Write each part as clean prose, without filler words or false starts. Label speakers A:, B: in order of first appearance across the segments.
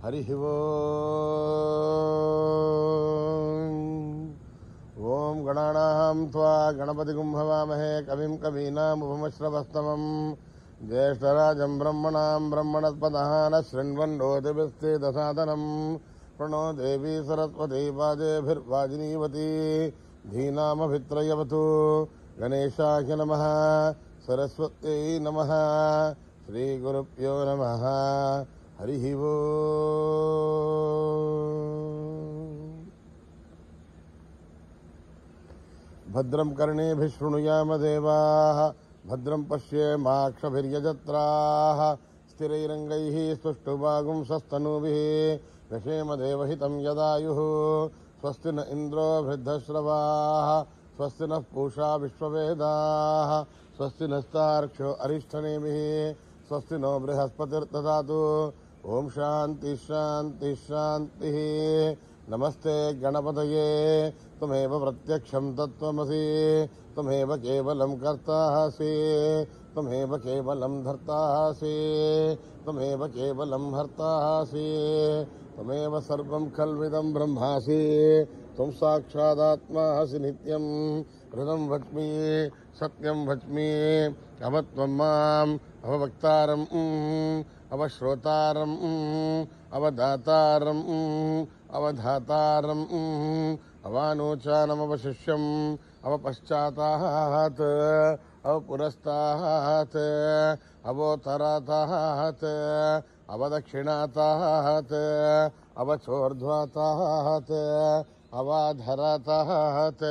A: హరి ఓం. ఓం గణానాం త్వా గణపతిగుం హవామహే కవిం కవీనాముపమశ్రవస్తమం జ్యేష్ఠరాజం బ్రహ్మణాం బ్రహ్మణస్పదః శృణ్వన్నోతిభిశ్చేదసాదనం ప్రణో దేవీ సరస్వతీ పాదేభిర్వాజినీవతి ధీనామభిత్రయవతు గణేశాయ నమః సరస్వత్యై నమః శ్రీగురుభ్యో నమః హరి ఓం. భద్రం కర్ణేభిః శృణుయామ దేవాః భద్రం పశ్యేమాక్షభిర్యజత్రాః స్థిరైరంగైః స్తుష్టువాగుంసస్తనూభిः వ్యశేమ దేవహితం యదాయుః స్వస్తి న ఇంద్రో వృద్ధశ్రవాः స్వస్తి నః పూషా విశ్వవేదాः స్వస్తి నస్తార్క్ష్యో అరిష్టనేమిः స్వస్తి నో బృహస్పతిర్దదాతు. ఓం శాంతి శాంతి శాంతి. నమస్తే గణపతయే త్వమేవ ప్రత్యక్షం తత్వమసి త్వమేవ కేవలం కర్తాసి త్వమేవ కేవలం ధర్తాసి త్వమేవ కేవలం హర్తాసి త్వమేవ సర్వం ఖల్విదం బ్రహ్మాసి త్వం సాక్షాదాత్మాసి నిత్యం. హృదం వచ్మి సత్యం వచ్మి అవత్వం మాం అవవక్తారం అవశ్రోతారం అవదాతారం అవధాతారం అవానోచానమవశిష్యం అవపశ్చాతాత్ అవపురస్తాత్ అవోత్తరాతాత్ అవదక్షిణాతాత్ అవచోర్ధ్వాతాత్ అవాధరాతాత్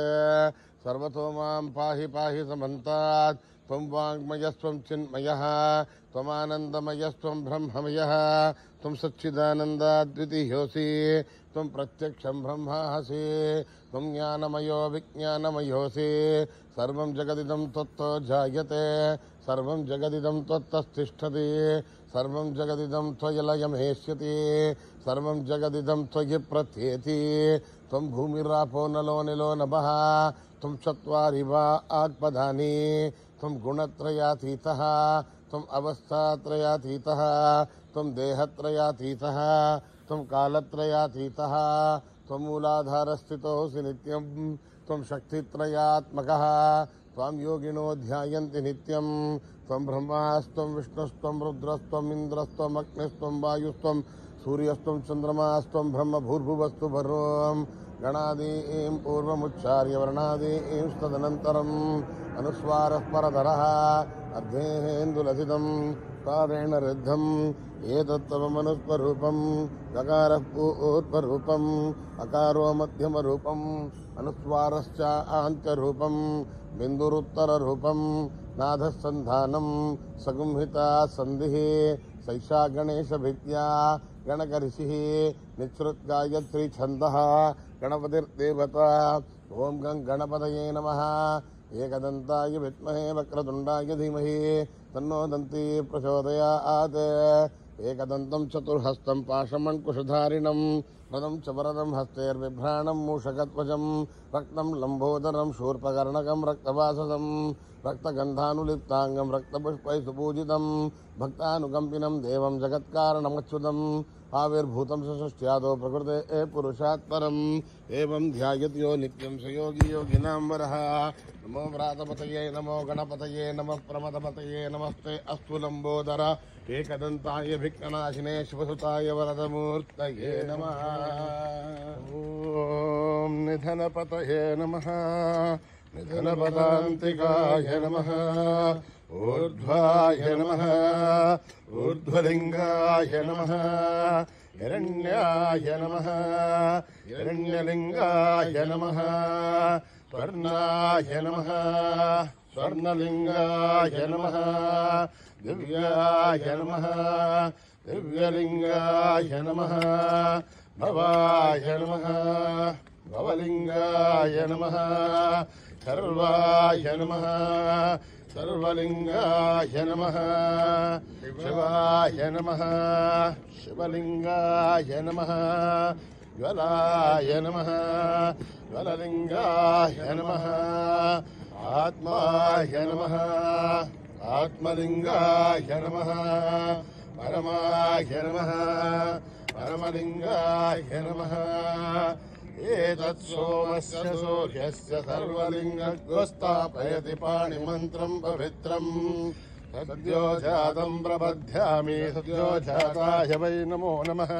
A: సర్వతో మాం పాహి పాహి సమంతాత్. త్వం వాङ्मयस्त्वं चिन्मयः त्वमानन्दमयस्त्वं ब्रह्ममयः त्वं सच्चिदानन्दाद्वितीयोऽसि त्वं प्रत्यक्षं ब्रह्मासि त्वं ज्ञानमयो विज्ञानमयोऽसि सर्वं जगदिदं त्वत्तो जायते सर्वं जगदिदं त्वत्तस्तिष्ठति सर्वं जगदिदं त्वयलयमेष्यति सर्वं जगदिदं त्वयि प्रत्येति. त्वं भूमिरापो नलो निलो नभः त्वं चत्वारि वा आत्पदानि त्वं गुणत्रयातीतः त्वं अवस्थात्रयातीतः त्वं देहत्रयातीतः त्वं कालत्रयातीतः त्वं मूलाधारस्थितोऽसि नित्यं त्वं शक्तित्रयात्मकः त्वां योगिनो ध्यायन्ति नित्यं. त्वं ब्रह्मास्त्वं विष्णुस्त्वं रुद्रस्त्वम् इन्द्रस्त्वम् अग्निस्त्वं वायुस्त्वं सूर्यस्त्वं चन्द्रमास्त्वं ब्रह्म भूर्भुवस्तु भर्वं गणादीं पूर्वमुच्चार्य वर्णादीं तदनन्तरम् अनुस्वारः परतरः अध्येन्दुलसितं पादेन ऋद्धम् एतत्त्वमनुस्वरूपम् गकारः पूर्वरूपम् अकारो मध्यमरूपम् अनुस्वारश्च आन्त्यरूपम् बिन्दुरुत्तररूपम् नादः सन्धानम् सगुंहिता सन्धिः सैषा गणेशभिद्या गणकऋषिः निःसृत्गायत्री छन्दः गणपतिर्देवता. ओं गं गणपतये नमः. एकदन्ताय विद्महे वक्रतुण्डाय धीमहि तन्नो दन्ती प्रचोदयात्. एकदन्तं चतुर्हस्तं पाशमङ्कुशधारिणं रदं च वरदं हस्तैर्बिभ्राणं मूषकध्वजं रक्तं लम्बोदरं शूर्पकर्णकं रक्तवाससं रक्तगन्धानुलिप्ताङ्गं रक्तपुष्पैः सुपूजितं भक्तानुकम्पिनं देवं जगत्कारणमच्युतम् आविर्भूतं सषष्ट्यादो प्रकृते पुरुषात् परम् एवं ध्यायति यो नित्यं स योगी योगिनां वरः. नमो व्रातपतये नमो गणपतये नमः प्रमदपतये नमस्ते अस्तु लम्बोदर एकदन्ताय भिक्ननाशिने शिवसुताय वरदमूर्तये नमः. ॐ निधनपतये नमः निधनपदान्तिकाय नमः ऊर्ध्वाय नमः ऊर्ध्वलिङ्गाय नमः हिरण्याय नमः हिरण्यलिङ्गाय नमः स्वर्णाय नमः स्वर्णलिङ्गाय नमः दिव्याय नमः दिव्यलिङ्गाय नमः भवाय नमः भवलिङ्गाय नमः सर्वाय नमः सर्वलिङ्गाय नमः शिवाय नमः शिवलिङ्गाय नमः ज्वलाय नमः ज्वललिङ्गाय नमः आत्माय नमः आत्मलिङ्गाय नमः परमाय नमः परमलिङ्गाय नमः एतत् सोमस्य सूर्यस्य सर्वलिङ्गस्थापयति पाणिमन्त्रं पवित्रम् सद्यो जातं प्रबध्यामि सद्यो जाताय वै नमो नमः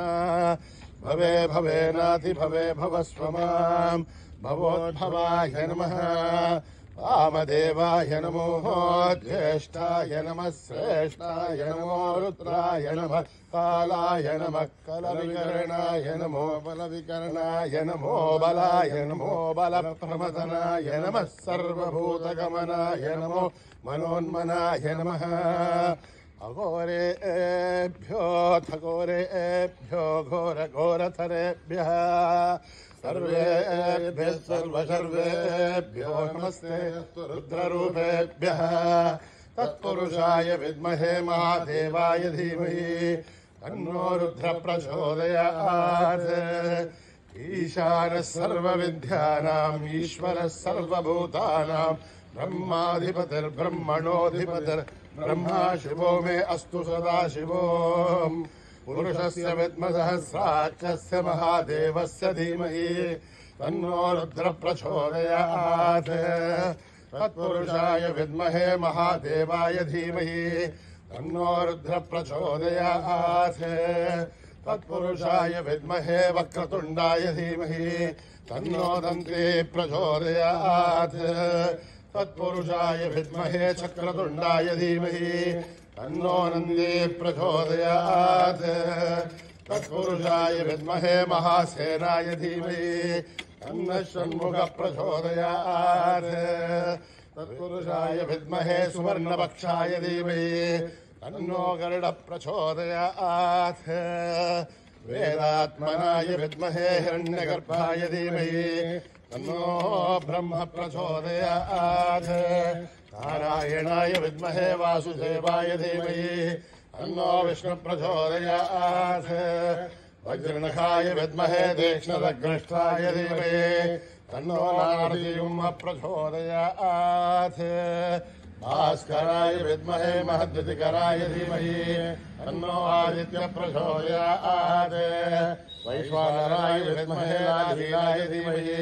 A: भवे भवेनाति भवे भवस्व मां भवोद्भवाय नमः वामदेवाय नमो ज्येष्ठाय नमः श्रेष्ठाय नमो रुद्राय नमः कालाय नमः कलविकरणाय नमो बलविकरणाय नमो बलाय नमो बलप्रमदनाय नमः सर्वभूतगमनाय नमो मनोन्मनाय नमः अघोरेभ्यो थघोरेभ्यो घोरघोरथरेभ्यः सर्वेभ्यः सर्वसर्वेभ्यो नमस्ते रुद्ररूपेभ्यः तत्पुरुषाय विद्महे महादेवाय धीमहि तन्नो रुद्र प्रचोदयात् ईशानः सर्वविद्यानाम् ईश्वरः सर्वभूतानां ब्रह्माधिपतिर्ब्रह्मणोऽधिपतिर्ब्रह्मा शिवो मे अस्तु सदा शिवो पुरुषस्य विद्मसहस्राक्षस्य महादेवस्य धीमहि तन्नो रुद्र प्रचोदयात् तत्पुरुषाय विद्महे महादेवाय धीमहि तन्नो रुद्र प्रचोदयात् तत्पुरुषाय विद्महे वक्रतुण्डाय धीमहि तन्नो दन्ती प्रचोदयात् तत्पुरुषाय विद्महे चक्रतुण्डाय धीमहि तन्नो नन्दी प्रचोदयात् तत्पुरुषाय विद्महे महासेनाय धीमहि तन्नः षण्मुखः प्रचोदयात् तत्पुरुषाय विद्महे सुवर्णपक्षाय धीमहि तन्नो गरुडः प्रचोदयात् वेदात्मनाय विद्महे हिरण्यगर्भाय धीमहि तन्नो ब्रह्म प्रचोदयात् नारायणाय विद्महे वासुदेवाय धीमहि तन्नो विष्णु प्रचोदयात् वज्रनखाय विद्महे तीक्ष्णदग्रष्टाय धीमहि तन्नो नारसिंह प्रचोदयात् भास्कराय विद्महे महद्युतिकराय धीमहि तन्नो आदित्य प्रचोदयात् वैश्वानराय विद्महे आदित्याय धीमहि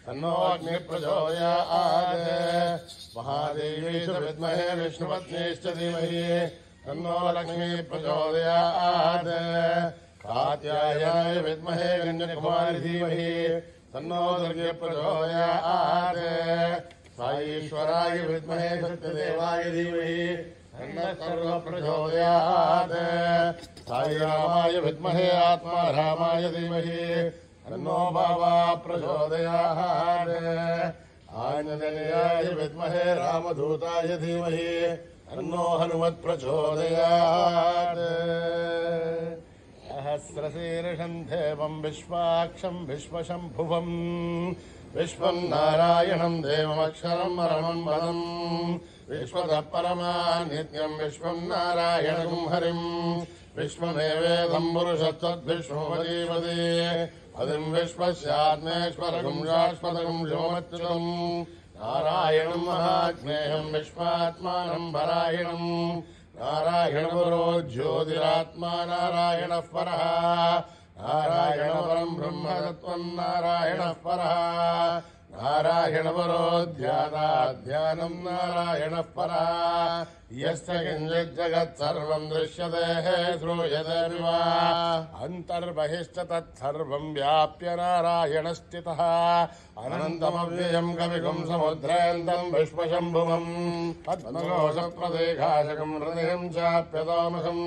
A: तन्नो अग्नि प्रचोदयात् महादेवीश विद्महे विष्णुपत्नीश्च धीमहि तन्नो लक्ष्मी प्रचोदयात् कात्यायनाय विद्महे कन्याकुमारी धीमहि तन्नो दुर्गे प्रचोदयात् साईश्वराय विद्महे सत्यदेवाय धीमहि तन्नः सर्वः प्रचोदयात् साईरामाय विद्महे आत्मारामाय धीमहि तन्नो बाबा प्रचोदयात् आञ्जनेयाय विद्महे रामदूताय धीमहि तन्नो हनुमत् प्रचोदयात् सहस्रशीर्षं देवं विश्वाक्षं विश्वशम्भुवम् विश्वं नारायणं देवमक्षरं परमं पदम् विश्वतः परमा नित्यं विश्वं नारायणं हरिं विश्वमेवेदं पुरुषत्वद्विष्णुपदीपदे पदिं विश्वस्यात्मेश्वरगुं शाश्वतगुं शिवमच्युतम् नारायणं महाज्ञेयं विश्वात्मानं परायणं नारायणपरो ज्योतिरात्मा नारायणः परः नारायणपरं ब्रह्मतत्त्वं नारायणः परः नारायणपरो ध्यानं नारायणः परः यस्य किञ्चिज्जगत् सर्वं दृश्यते श्रूयते वा अन्तर्बहिश्च तत्सर्वं व्याप्य नारायणस्थितः अनन्तमव्ययं कविगुं समुद्रेन्दं विश्वशम्भुवम् पद्मकोशप्रदेकाशकं हृदयं चाप्यतोमसम्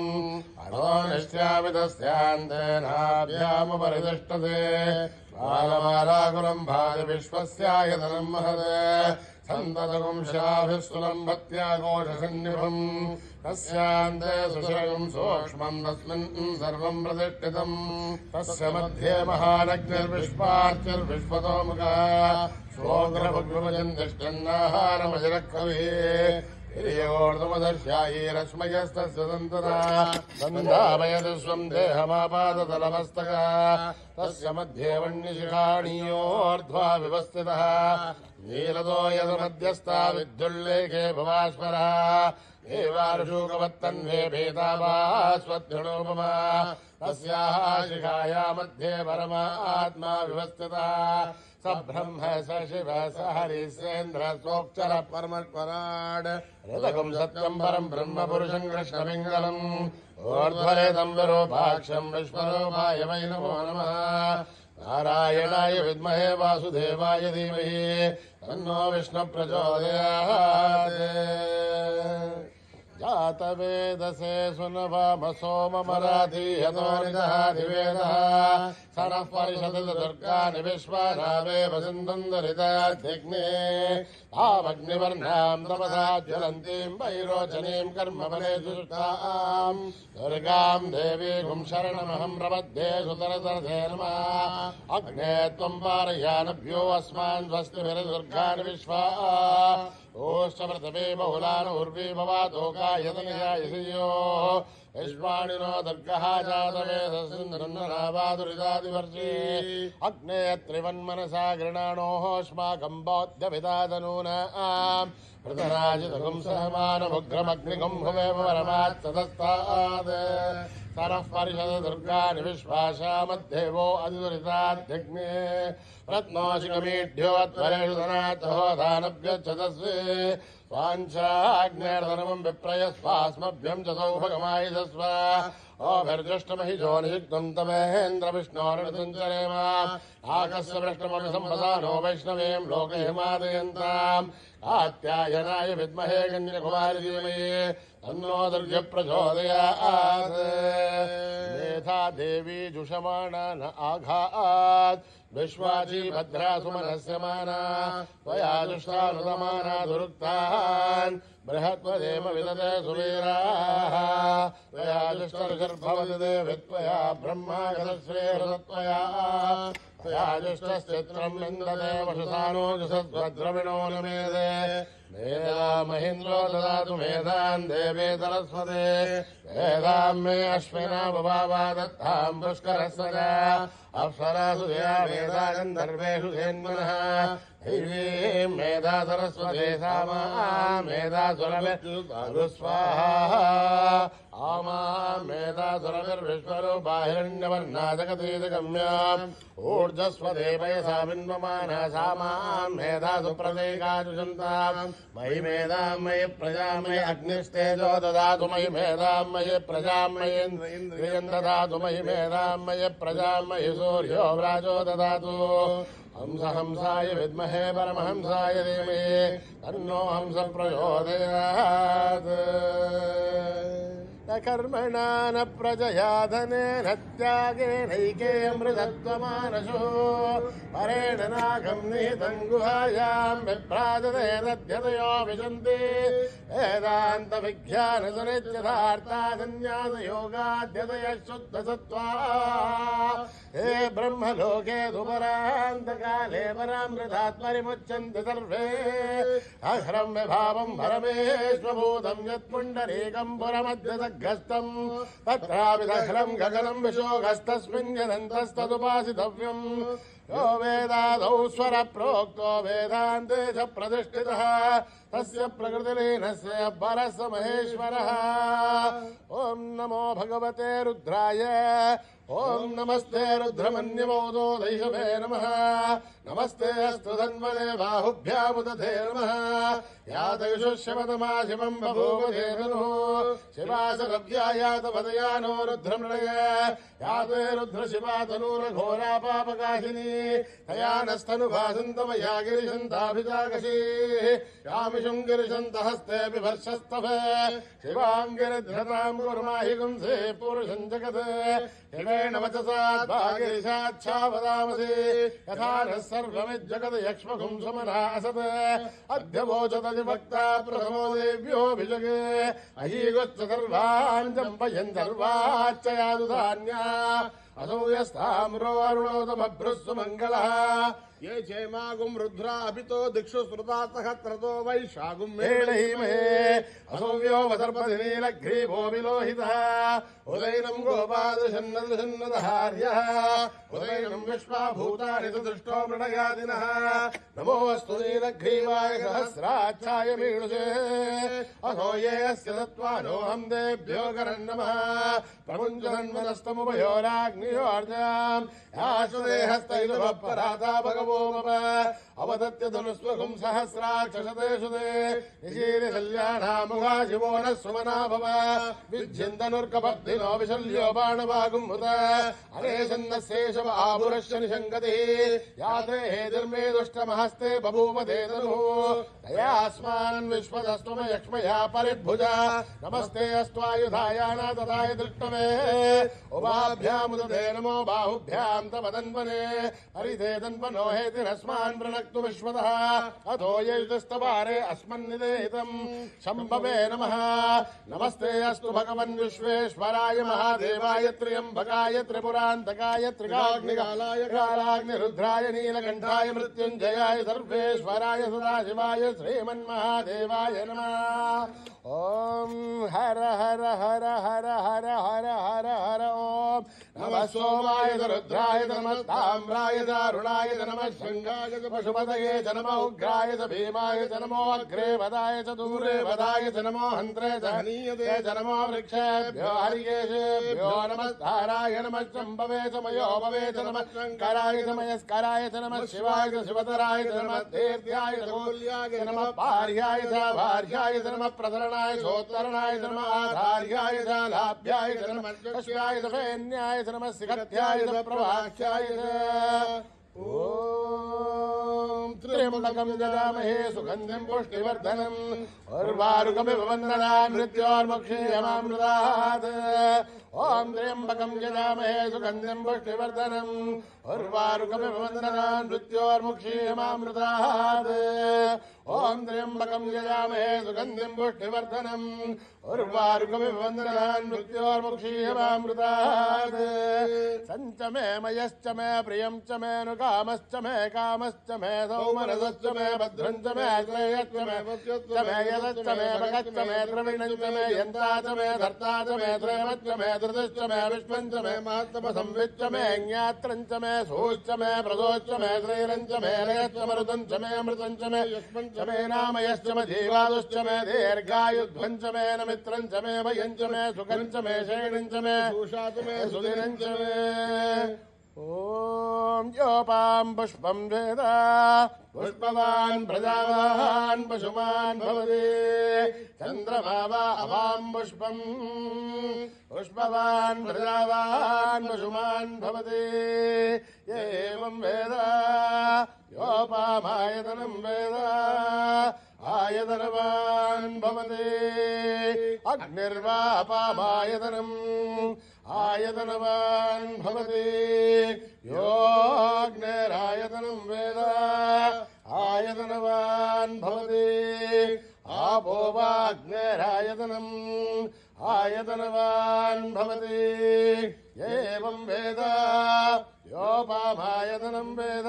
A: अणोनिश्चापितस्यान्तेनाभ्यामुपरितिष्ठते बालमालाकुलं भाति विश्वस्यायतनं महत् सन्ततगुंशाभिस्तुलम्भत्याघोषसन्निभम् तस्यान्ते सुशिरगं सूक्ष्मं तस्मिन् सर्वं प्रतिष्ठितम् तस्य मध्ये महानग्निर्विश्वाच्यर्विश्वतोमुखः स्वोग्रभग्रुवजन् तिष्ठन्नाहारमजरकविः हिर्योर्धमदर्श्यायैरश्मयस्तस्य सन्तता सन्धापयति स्वं देहमापादतलमस्तकः तस्य मध्ये वह्निशिखाणीयोर्ध्वा विवस्थितः नीलतो यदमध्यस्था विद्युल्लेखे भवास्मरः एवारुषूकवत्तन्वे भेदावास्वद्गणोपमा तस्याः शिखाया मध्ये परमात्मा विवस्थितः स ब्रह्म स शिव स हरिश्चेन्द्र सोऽक्षरः परमपराड् हृदकम् सत्यम् परम् ब्रह्म पुरुषम् कृष्णपिङ्गलम् ऊर्ध्वरेदम् विरूपाक्षम् विश्वरूपाय वै नमो नमः नारायणाय विद्महे वासुदेवाय धीमहि तन्नो विष्णुः प्रचोदयात् जातवेदसे सुनभाम सोममराधीयतोनिदहाधिवेदः सनः परिषदुर्गानि विश्वानावेव सिन्धुन्दरिताध्यग्ने तामग्निवर्णाम् तपसा ज्वलन्तीम् वैरोचनीम् कर्मफले दुष्टाम् दुर्गाम् देवीम् शरणमहम् प्रपद्ये सुतरतरथे नमः अग्ने त्वम् पारयानभ्यो अस्मान् स्वस्तिभिर्दुर्गानि विश्वा ओष्टप्रथमे बहुलानुर्वी भवातोकायतनियायसियो विश्वाणिनो दुर्गः जातवेदसिन्धुर्नरावादुरिदादिवर्षे अग्ने त्रिवन्मनसा गृणाणोऽस्माकम् बौद्धभिदादनूनाम् पृतराजितगुम् सहमानमुग्रमग्निगुम् भुवेम परमात्सदस्तात् सरः परिषदुर्गानि विश्वासामद्देवो अधिदुरिताध्यग्ने रत्नोशिकमीढ्योत्वरेषु धनातहो दानभ्यच्छतस्वे स्वाञ्छाग्नेर्धनमम् विप्रयस्वास्मभ्यम् च सौभगमायिषस्व ओभिर्दृष्टमहिजो नियुक्तम् तमेन्द्रविष्णोर्निसञ्चरेम आकस्य पृष्ठमपि सम्पदानो वैष्णवीम् लोकहिमादयन्ताम् कात्यायनाय विद्महे कन्याकुमारी धीमहि तन्नो दुर्गे प्रचोदयात् मेधा देवी जुषमाणा न आघात् विश्वाची भद्रा सुमनस्य माना त्वया जुष्टानुदमाना दुरुक्तान् बृहत्वदेम विदते सुवीराः त्वया जुष्टर्षर्भवति देवि त्वया ब्रह्मागतश्रेहृतत्वया त्वया जुष्टश्चित्रम् विन्दते वशुसानो जुषद्वद्रविणो न मेदे मेधा महीन्द्रो ददातु मेधान् देवे सरस्वते वेदाम् मे अश्विना बभावा दत्ताम् पुष्करस्वजा अप्सरासु दया मेधा गन्धर्वेषु धेन्मनः दैवीम् मेधा सरस्वते सामा मेधा सुरभिर्स्वाहा आमा मेधा सुरभिर्विश्वरूपा हिरण्यवर्णा जगतीजगम्याम् ऊर्जस्वते पयसा बिन्वमाना सामा मेधा सुप्रतीकाजुषन्ताम् मयि मेधाम् मयि प्रजाम् मयि अग्निस्तेजो ददातु मयि मेधाम् मयि प्रजाम् मयि इन्द्रियम् ददातु मयि मेधाम् मयि प्रजाम् मयि सूर्यो व्राजो ददातु हंस हंसाय विद्महे परमहंसाय धीमहि तन्नो हंस प्रचोदयात् न कर्मणा न प्रजया धनेन त्यागेनैकेऽमृतत्वमानशो परेण नागम् निहितम् गुहायाम् विभ्राजते तद्यतयो विशन्ति वेदान्तविज्ञानसुनित्यथार्था सन्न्यासयोगाद्यतयः शुद्धसत्त्वा हे ब्रह्मलोके दुपरान्तकाले परामृतात्मरिमुच्यन्ति सर्वे अघ्रम् विभावम् परमेश्वभूतम् यत्पुण्डरीकम् पुरमध्यदग्रस्तम् तत्राविदघ्रम् गगनम् विशोगस्तस्मिन् यदन्तस्तदुपासितव्यम् यो वेदादौ स्वर प्रोक्तो वेदान्ते च प्रतिष्ठितः तस्य प्रकृतिलीनस्य परः महेश्वरः ॐ नमो भगवते रुद्राय ॐ नमस्ते रुद्रमन्यमोदो दैशवे नमः नमस्ते अस्तु धन्वने बाहुभ्यामुदधे नमः यादयुषुष्यमतमाशिवम् बभूवधे ननुः शिवासरव्या यातपदयानो रुद्रमृणय याते रुद्रशिवातनूरघोरा पापकाशिनी तया नस्तनुभासन्तमया गिरिशन्ताभिजागशी यामिषुम् गिरिशन्तहस्ते बिभर्षस्तभ शिवाम् गिरिध्रताम् कुर्माहि गुंसे पुरुषम् जगत् हिमेण वचसाद्भागिरिशाच्छावदामसि यथा नः सर्वमिज्जगत् यक्ष्मघुम् सुमना असत् अद्य वोचतधिभक्ता प्रथमो देव्योऽभिजगे अहीगुश्च सर्वान् जम्पयन् सर्वाच्च यादुधान्या असौ यस्ताम्रो अरुणोतमभ्रुः सुमङ्गलः ये चेमागुं रुद्रा अपितो दिक्षु श्रुतात्महत्रतो वैशागुं मेलहीमहे असौव्यो वसर्पति नीलग्रीवो विलोहितः उदैनं गोपादशन्नदहार्यः उदैनं विश्वाभूतानि दृष्टो मृणयादिनः नमोऽस्तु नीलग्रीवाय सहस्राक्षाय मीळुषे अथो ये अस्य तत्त्वानोऽहं देभ्यो करन् नमः प्रमुञ्चन्वनस्तमुभयोराग्नियोर्जाम् याश्वदेहस्तैलभपराता भगवो मम अवदत्य धनुस्वगुं सहस्राक्षशतेषु ते निशीलिशल्यानामुखा शिवो नः सुमना भव विज्यन्तनुर्कपर्दिनो विशल्यो बाणवागुं हुत अनेशन्नस्येषव आभुरश्च निशङ्कतिः याते हेतिर्मे दुष्टमहस्ते बभूव ते तनुः तयास्मान् विश्वदस्त्वमयक्ष्मया परिभुजा नमस्ते अस्त्वायुधायाना तथाय दृष्टमे उभाभ्यामुदते नमो बाहुभ्यां तव तन्वने हरिते तन्वनो हेतिरस्मान् प्रणक्तु विश्वतः अथो यजुस्तवारे अस्मन्निदेहितम् शम्भवे नमः नमस्ते अस्तु भगवन् विश्वेश्वराय महादेवाय त्र्यम्बकाय त्रिपुरान्तकाय त्रिकाग्निकालाय कालाग्निरुद्राय नीलकण्ठाय मृत्युञ्जयाय सर्वेश्वराय सदाशिवाय श्रीमन्महादेवाय नमः ओम हर हर हर हर हर हर हर हर ओम नमः सोमाय रुद्राय नमः ताम्राय दारुणाय नमः शंगाय पशुपतये नमः उग्राय भीमाय नमो अग्रे वदाय दूरे वदाय नमो हन्त्रे हनीयते नमो वृक्षेभ्यो हरिकेशेभ्यो नमः धाराय नमः शम्भवे समयो भवे नमः शङ्कराय नमस्काराय नमः शिवाय शिवतराय नमः दीर्घाय गोल्याय नमः पार्याय भार्याय नमः प्रधरणाय सोत्तरणाय नमः आधार्याय लाभ्याय नमः कश्याय सैन्याय नमः सिगत्याय प्रवाख्याय ओम त्र्यंबकं यजामहे सुगन्धिं पुष्टिवर्धनम् उर्वारुकमिव वन्दनान् मृत्योर्मुक्षीयमामृतात् ओम त्र्यंबकं यजामहे सुगन्धिं पुष्टिवर्धनम् उर्वारुकमिव वन्दनान् मृत्योर्मुक्षीयमामृतात् ओम त्र्यंबकं यजामहे सुगन्धिं पुष्टिवर्धनम् उर्वारुकमिव वन्दनान् मृत्योर्मुक्षीयमामृतात् सञ्च मे मयश्च मे प्रियं च मे कामश्च मे सौमनसश्च मे भद्रञ्च मे श्रेयश्च मे यदश्च मे भगश्च मे द्रविणञ्च मे यन्ता च मे धर्ता च मे त्रयमश्च मे धृतश्च मे विश्वञ्च मे महत्तमसंविच्च मे ज्ञात्रञ्च मे सोश्च मे प्रदोश्च मे श्रीरञ्च मे लयश्च मरुतञ्च मे अमृतञ्च मे युष्मञ्च मे नामयश्च मे जीवादुश्च मे दीर्घायुध्वञ्च मे नमित्रञ्च मे भयञ्च मे सुखञ्च मे शयनञ्च मे सुषाच मे सुदिनञ्च मे ओम योपां पुष्पं वेद पुष्पवान् प्रजावान् पशुमान् भवति चन्द्रमा वा अवां पुष्पं पुष्पवान् प्रजावान् पशुमान् भवति एवं वेद योपामायतनं वेद आयतनवान् भवति अग्निर्वापामायतनम् आयतनवान् भवति योऽग्निरायतनं वेद आयतनवान् भवति आपो वाग्निरायतनम् आयतनवान् भवति एवं वेद योपामायतनं वेद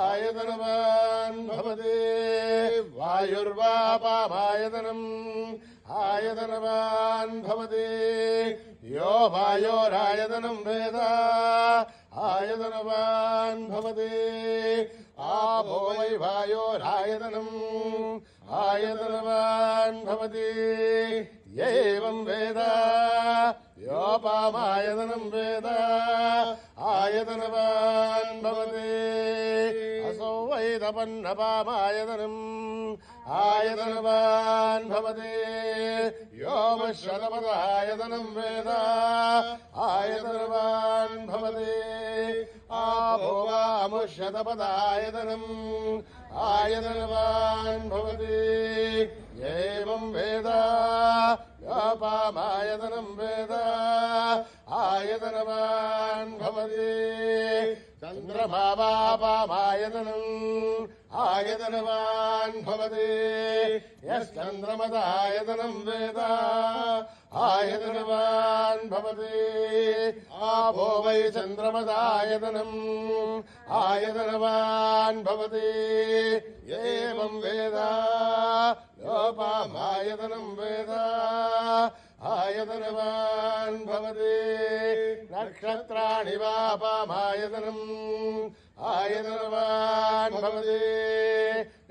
A: आयतनवान् भवति वायुर्वापामायतनम् आयतनवान् भवति यो वायोरायतनं वेद आयतनवान् भवति आपो वै वायोरायतनम् आयतनवान् भवति एवं वेद योपामायतनं वेद आयतनवान् भवति असौ वै तपन्नपामायतनम् आयतनवान् भवति योमश्वतपदायतनं वेद आयतनवान् भवति आपो वामुष्यतपदायतनम् आयतनवान् भवति एवं वेद योपामायतनं वेद आयतनवान् भवति चन्द्रमा वापामायतनम् आयतनवान् भवति यश्चन्द्रमदायतनं वेद आयतनवान् भवति आपो वै चन्द्रमदायतनम् आयतनवान् भवति एवं वेद योपामायतनं वेद आयतनवान् भवति नक्षत्राणि वापामायतनम् आयतनवान् भवति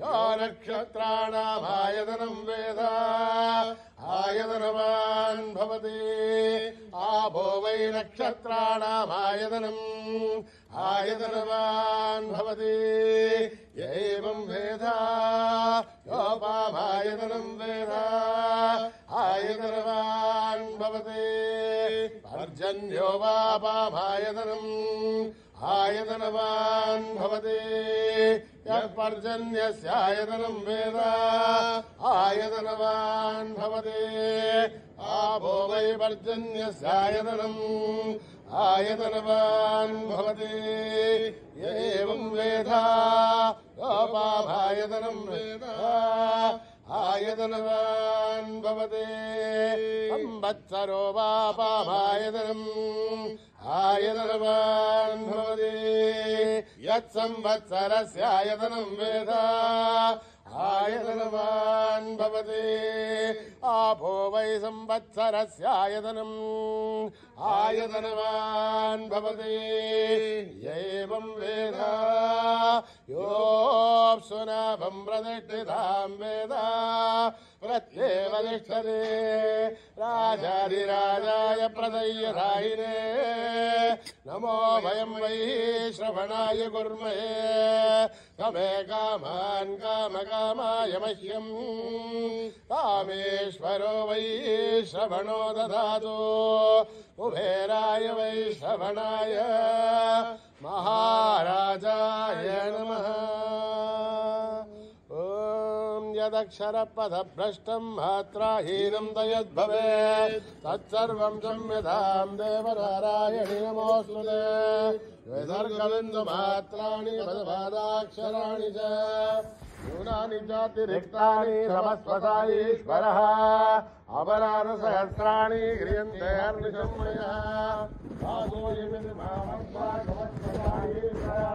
A: यो नक्षत्राणामायतनं वेद आयतनवान् भवति आपो वै नक्षत्राणामायतनम् आयतनवान् भवति एवं वेद योपामायतनं वेद आयतनवान् भवति पर्जन्यो वापामायतनम् आयतनवान् भवति यः पर्जन्यस्यायतनं वेद आयतनवान् भवति आपो वै पर्जन्यस्यायतनम् आयतनवान् भवति एवं वेद योपामायतनं वेद आयतनवान् भवति संवत्सरो वापामायतनम् आयतनवान् भवति यत्संवत्सरस्यायतनं वेद आयतनवान् भवति आपो वै संवत्सरस्यायतनम् आयतनवान् भवति एवं वेद योऽप्सुनाभं प्रतिष्ठितां वेद प्रत्येव तिष्ठति राजाधिराजाय प्रदय्यदायिने नमो वयं वै श्रवणाय कुर्महे कमे कामान् कामकामाय मह्यम् कामेश्वरो वै श्रवणो ददातु कुबेराय वै श्रवणाय महाराजाय नमः। यदक्षरपदभ्रष्टं मात्राहीनं तयद्भवेत् तत्सर्वं संविधां देवनारायणि नमोऽस्तुते विसर्गबिन्दुमात्राणि पदपादाक्षराणि च न्यूनानि चातिरिक्तानि नमस्वता ईश्वरः अपराधसहस्राणि क्रियन्ते हर्निशं मया वासोऽयमिति मामस्वागमस्वता ईश्वरः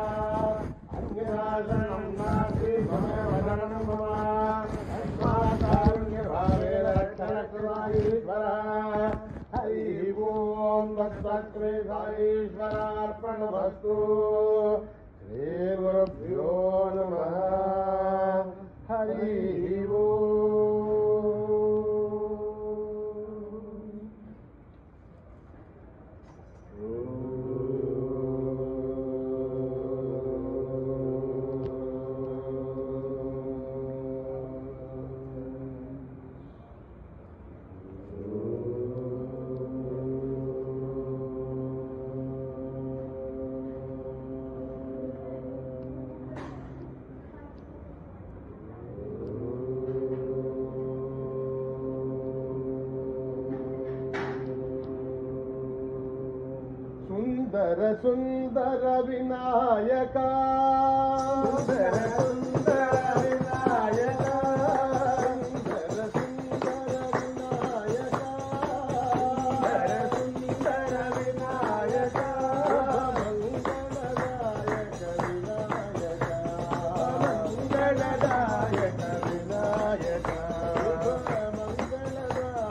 A: अन्यनाशनं नास्ति ममेव शरणं मम अस्माकारुण्यभावेन रक्षरक्षमा ईश्वरः हरिः ओं तत्सत्त्वेषाईश्वरार्पणमस्तु श्रीगुरुभ्यो नमः हरिः ओम्। सुंदर विनायका सुंदर विनायका सुंदर विनायका मंगलदायक विनायक मंगलदायक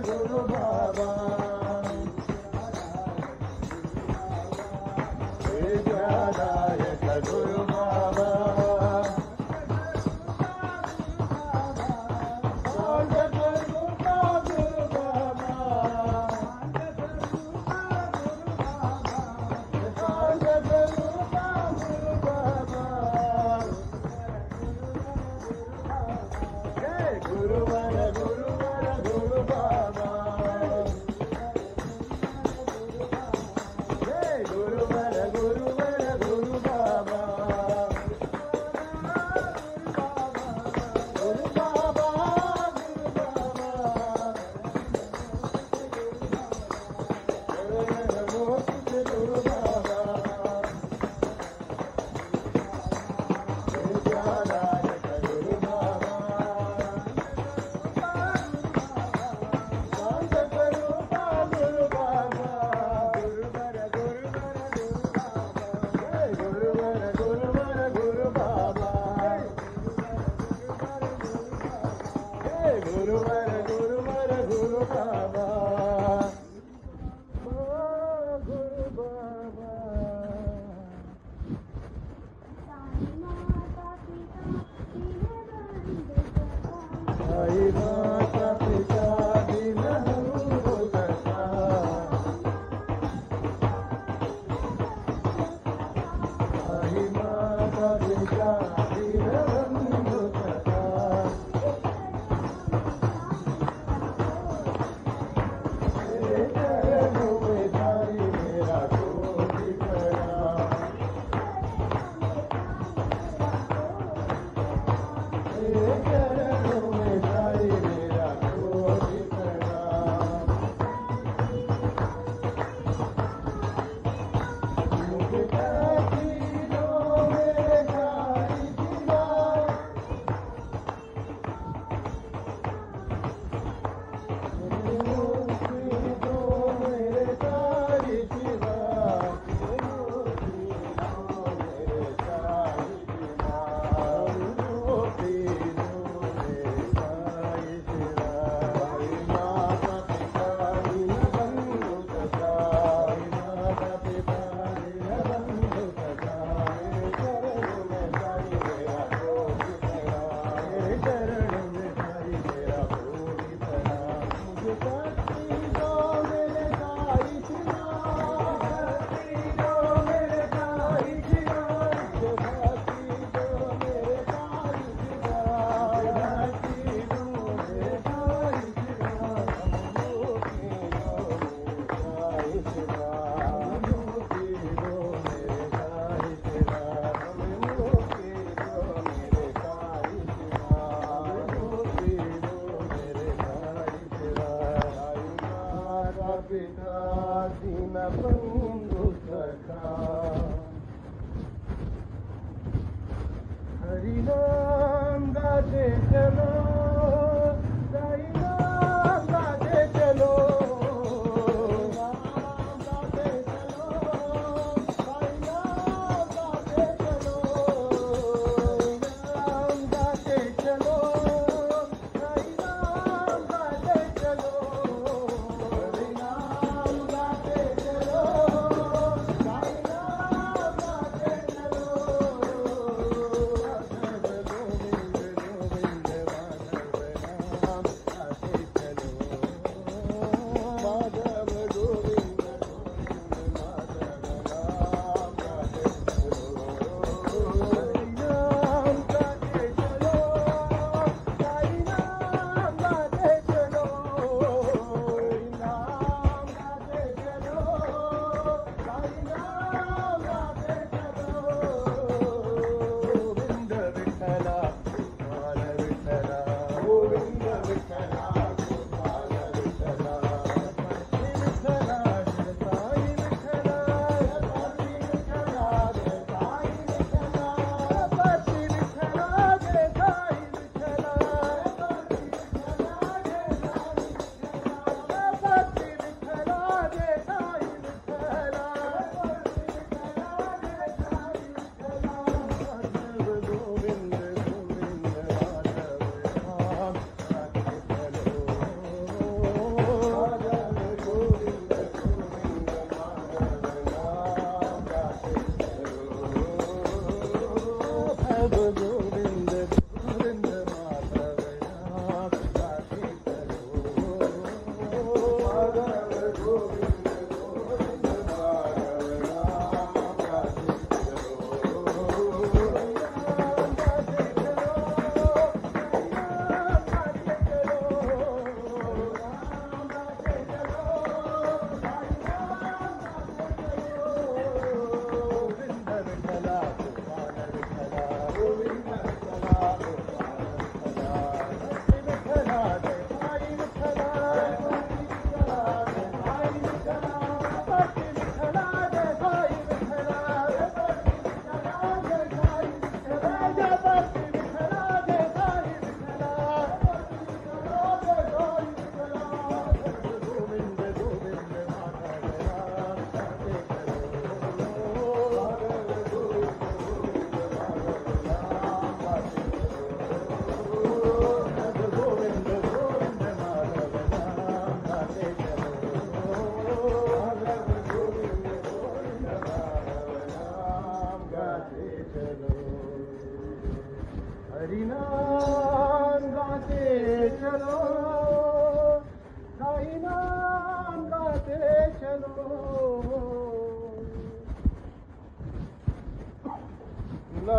A: गुरु बाबा विद्यादायक गुरु बाबा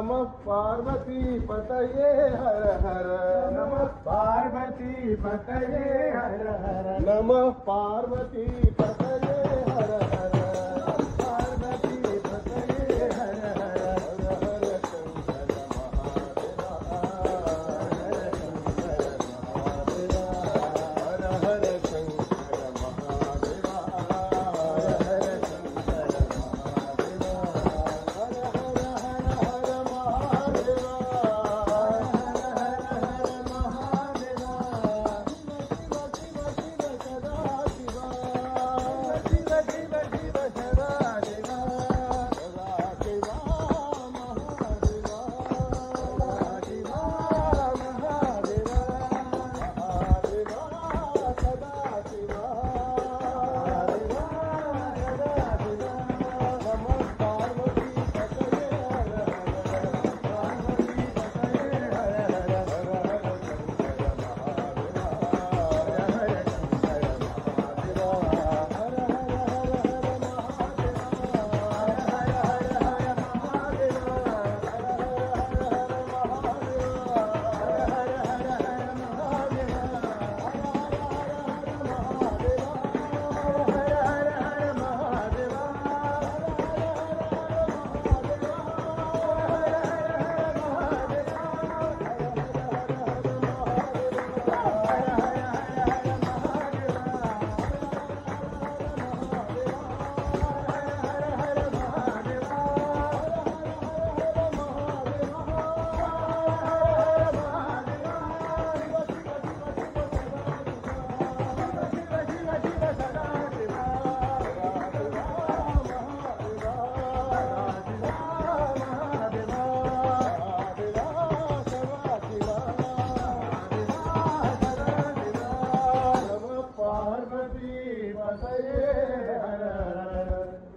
A: नमः पार्वती पतये हर हर नमः पार्वती पतये हर हर नमः पार्वती पतये हर हर पार्वती पतये हर हर हर शंकर महादेवा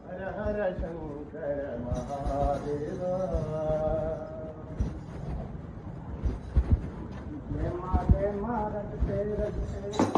A: हर हर शंकर महादेवा हर हर शंकर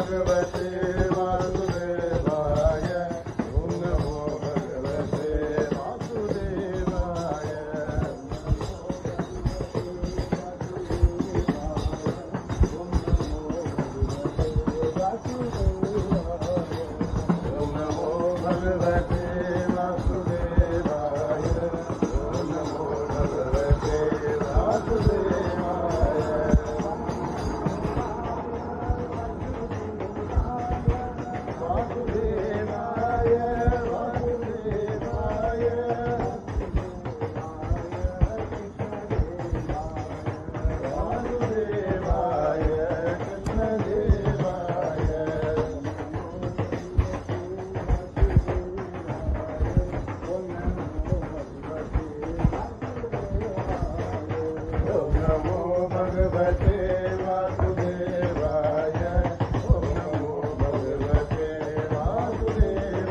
A: भगवते वासुदेवाय ओम नमो भगवते वासुदेवाय ओम नमो भगवते वासुदेवाय ओम नमो भगवते वासुदेवाय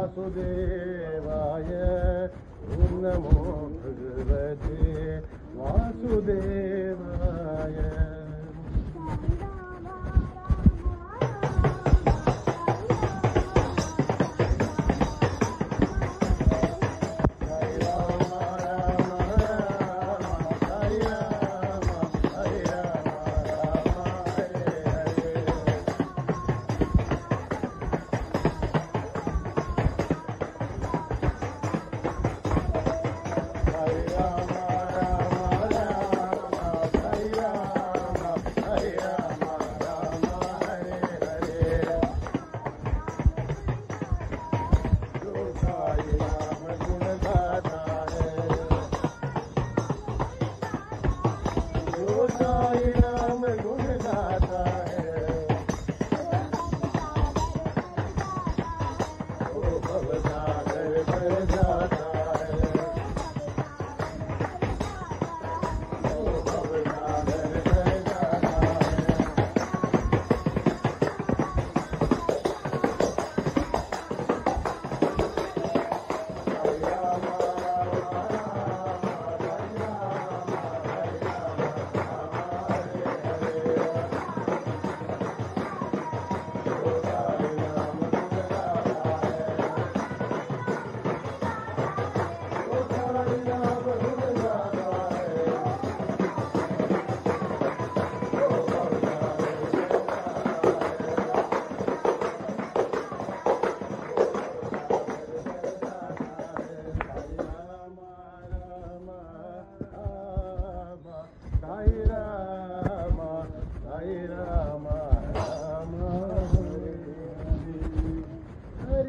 A: वासुदेवाय ओम नमो भगवते वासुदेवाय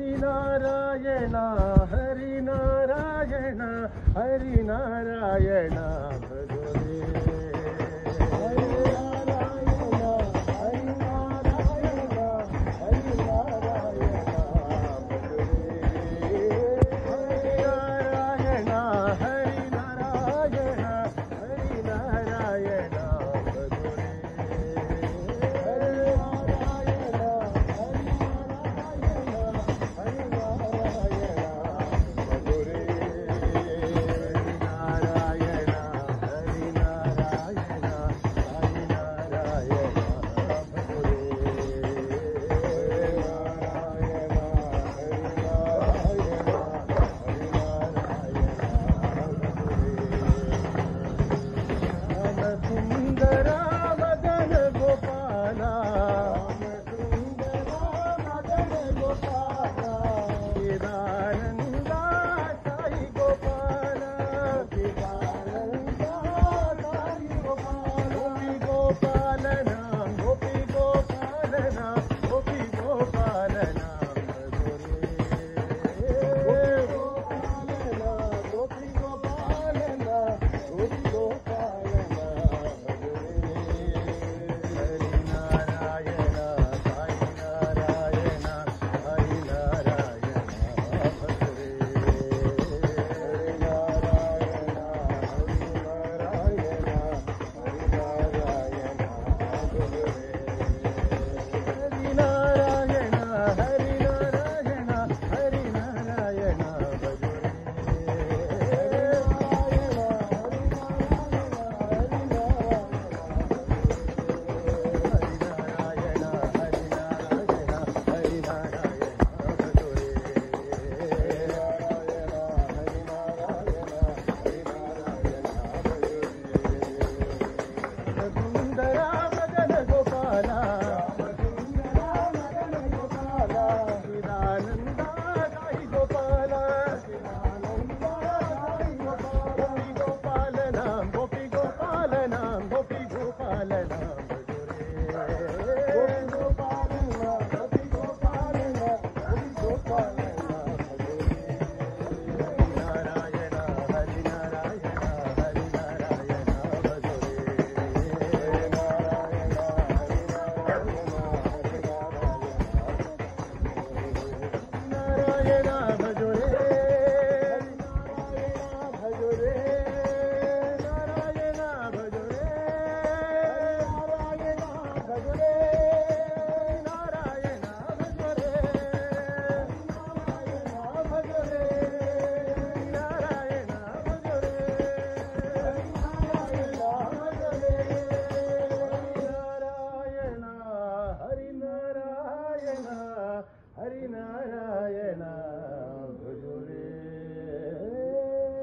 A: हरिनारायण हरिनारायण हरिनारायण भगवे हरिनारायण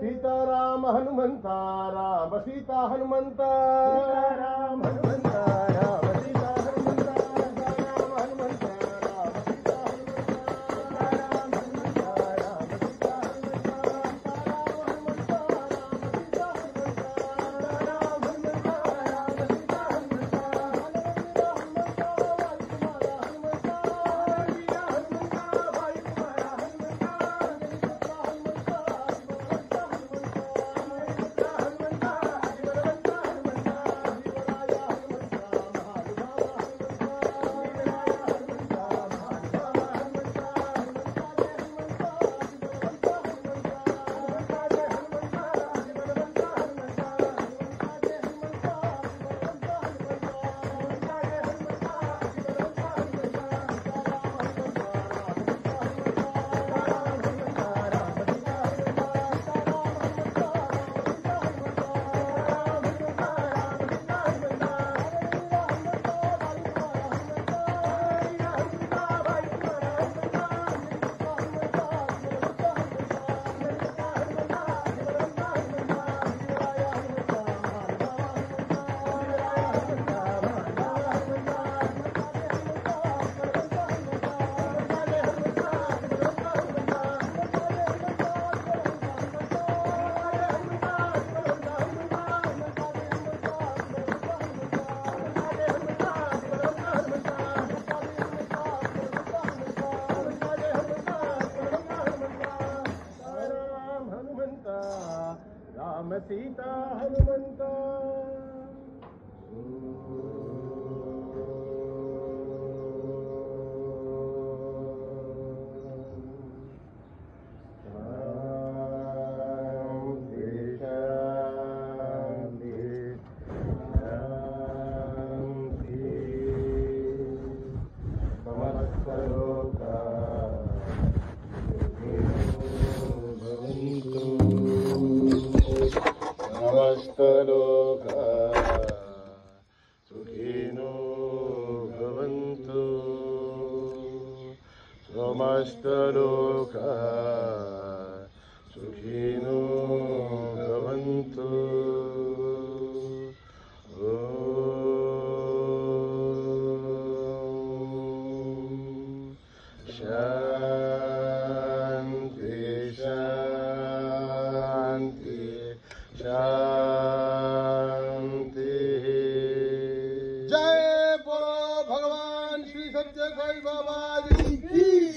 A: ಸೀತಾರಾಮ ಹನುಮಂತ ರಾಮ ಸೀತಾ ಹನುಮಂತ ರಾಮ ಹನುಮಂತ ರಾಮ ಸೀತಾ ಹನುಮಂತ ರಾಮ ಹನುಮಂತ ರಾಮ ಸೀತಾ ಹನುಮಂತ समस्तलोका सुखिनो भवन्तु समस्तलोका सुखिनो भवन्तु शान्ति शान्ति शांति। जय बोलो भगवान श्री सत्य साई बाबा जी की।